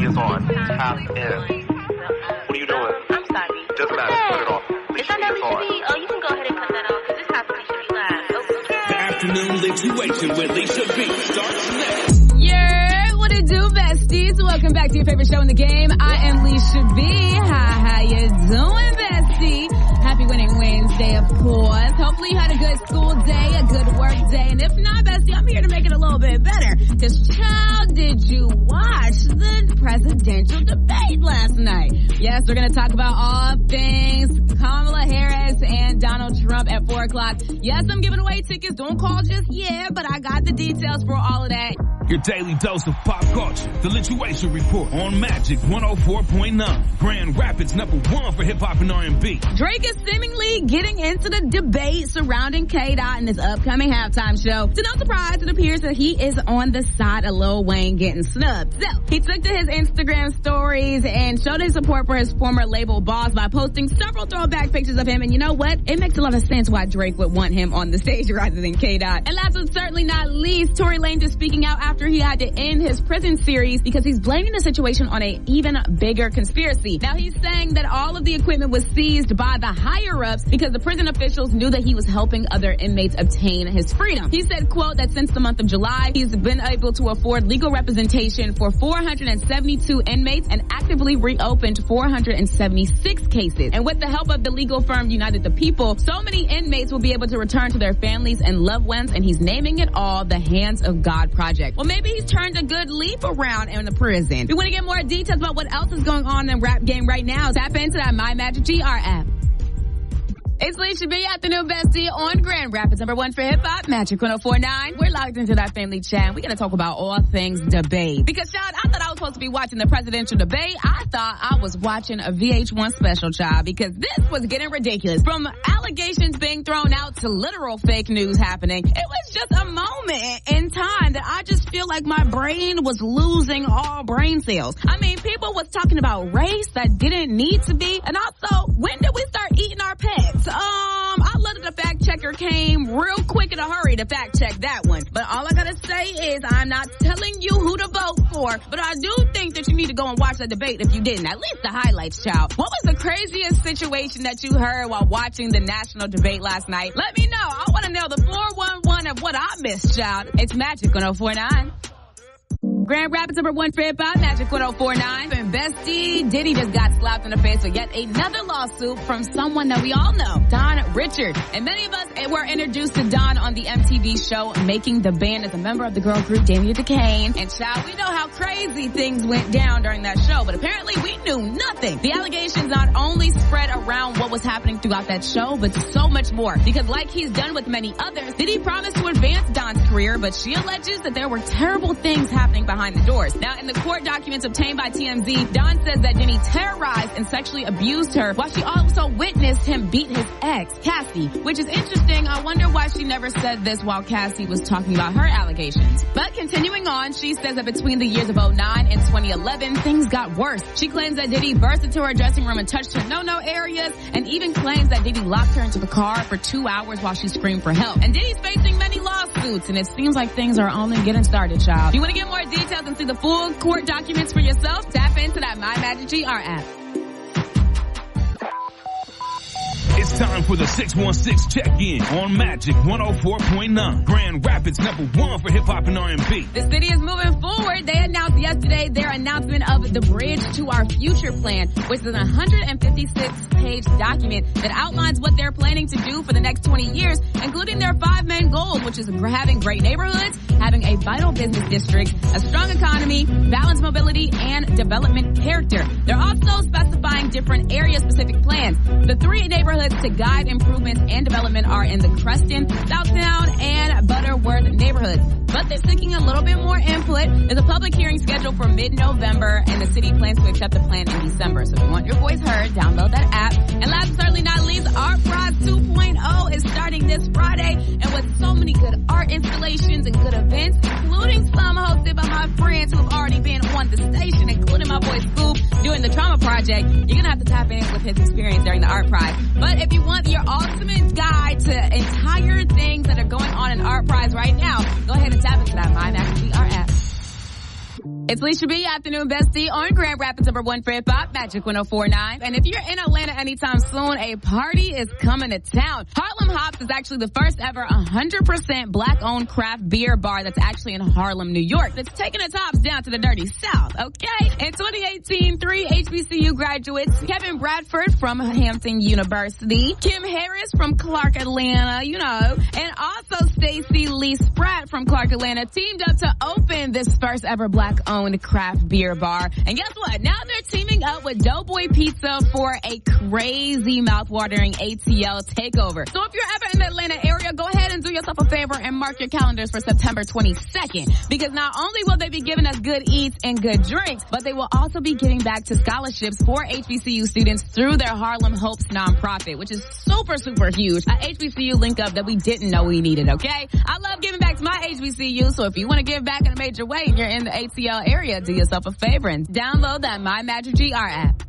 is on. Tap in. What are you doing? I'm sorry. Doesn't matter. Put it off. Is that Lisha B? Oh, you can go ahead and cut that off, because this happens to be live. Okay. The Afternoon Lituation with Lisha B starts next. Yeah, what it do, besties? Welcome back to your favorite show in the game. I am Lisha B. How you doing, bestie? Happy Winning Wednesday, of course. Hopefully you had a good school day, a good work day. And if not, bestie, I'm here to make it a little bit better. Because, child, did you watch the presidential debate last night? Yes, we're going to talk about all things Kamala Harris and Donald Trump at 4 o'clock. Yes, I'm giving away tickets. Don't call just yet, but I got the details for all of that. Your daily dose of pop culture. The Lituation Report on Magic 104.9. Grand Rapids #1 for hip-hop and R&B. Drake is seemingly getting into the debate surrounding K-Dot in his upcoming halftime show. To no surprise, it appears that he is on the side of Lil Wayne getting snubbed. So, he took to his Instagram stories and showed his support for his former label boss by posting several throwback pictures of him. And you know what? It makes a lot of sense why Drake would want him on the stage rather than K-Dot. And last but certainly not least, Tory Lanez is speaking out after he had to end his prison series because he's blaming the situation on an even bigger conspiracy. Now he's saying that all of the equipment was seized by the higher-ups because the prison officials knew that he was helping other inmates obtain his freedom. He said, quote, that since the month of July, he's been able to afford legal representation for 472 inmates and actively reopened 476 cases. And with the help of the legal firm United the People, so many inmates will be able to return to their families and loved ones, and he's naming it all the Hands of God Project. Well, maybe he's turned a good leaf around in the prison. If you want to get more details about what else is going on in the rap game right now, tap into that My Magic GR app. It's Lisha B, Afternoon Bestie on Grand Rapids #1 for hip hop, Magic 104.9. We're locked into that family chat. We're going to talk about all things debate. Because, child, I thought I was supposed to be watching the presidential debate. I thought I was watching a VH1 special, child, because this was getting ridiculous. From allegations being thrown out to literal fake news happening, it was just a moment in time that I just feel like my brain was losing all brain cells. I mean, people was talking about race that didn't need to be. And also, when did we start eating our pets? I love that the fact checker came real quick in a hurry to fact check that one. But all I gotta say is I'm not telling you who to vote for, but I do think that you need to go and watch that debate if you didn't. At least the highlights, child. What was the craziest situation that you heard while watching the national debate last night? Let me know. I want to know the 411 of what I missed, child. It's Magic 104.9. Grand Rapids #1 for hip hop, Magic 104.9. And bestie, Diddy just got slapped in the face with yet another lawsuit from someone that we all know, Don Richard. And many of us were introduced to Don on the MTV show Making the Band as a member of the girl group Damien DeCane. And child, we know how crazy things went down during that show, but apparently we knew nothing. The allegations not only spread around what was happening throughout that show, but so much more. Because like he's done with many others, Diddy promised to advance Don's career, but she alleges that there were terrible things happening behind the doors. Now, in the court documents obtained by TMZ, Don says that Diddy terrorized and sexually abused her, while she also witnessed him beat his ex, Cassie, which is interesting. I wonder why she never said this while Cassie was talking about her allegations. But continuing on, she says that between the years of 2009 and 2011, things got worse. She claims that Diddy burst into her dressing room and touched her no-no areas, and even claims that Diddy locked her into the car for 2 hours while she screamed for help. And Diddy's facing many lawsuits, and it seems like things are only getting started, child. If you want to get more details and see the full court documents for yourself, tap into that My Magic GR app. It's time for the 616 check-in on Magic 104.9. Grand Rapids #1 for hip-hop and R&B. The city is moving forward. They announced yesterday their announcement of the Bridge to Our Future plan, which is a 156-page document that outlines what they're planning to do for the next 20 years, including their 5 main goals, which is having great neighborhoods, having a vital business district, a strong economy, balanced mobility, and development character. They're also specifying different area-specific plans. The 3 neighborhoods to guide improvements and development are in the Creston, Southtown, and Butterworth neighborhoods. But they're seeking a little bit more input. There's a public hearing scheduled for mid-November, and the city plans to accept the plan in December. So if you want your voice heard, download that app. And last but certainly not least, Art Prize 2.0 is starting this Friday. And with so many good art installations and good events, including some hosted by my friends who have already been on the station, including my boy Scoop doing the Trauma Project, you're going to have to tap in with his experience during the Art Prize. But if you want your ultimate guide to entire things that are going on in Art Prize right now, go ahead and tap into that My Magic GR app. It's Lisha B, Afternoon Bestie on Grand Rapids #1 for hip hop, Magic 104.9. And if you're in Atlanta anytime soon, a party is coming to town. Harlem Hops is actually the first ever 100% black-owned craft beer bar that's actually in Harlem, New York. That's taking its hops down to the dirty South, okay? In 2018, 3 HBCU graduates, Kevin Bradford from Hampton University, Kim Harris from Clark, Atlanta, and also Stacey Lee Spratt from Clark, Atlanta, teamed up to open this first ever black-owned craft beer bar. And guess what? Now they're teaming up with Doughboy Pizza for a crazy mouth-watering ATL takeover. So if you're ever in the Atlanta area, go ahead and do yourself a favor and mark your calendars for September 22nd. Because not only will they be giving us good eats and good drinks, but they will also be giving back to scholarships for HBCU students through their Harlem Hopes nonprofit, which is super, super huge. A HBCU link up that we didn't know we needed, okay? I love giving back to my HBCU, so if you want to give back in a major way and you're in the ATL area, do yourself a favor and download that My Magic GR app.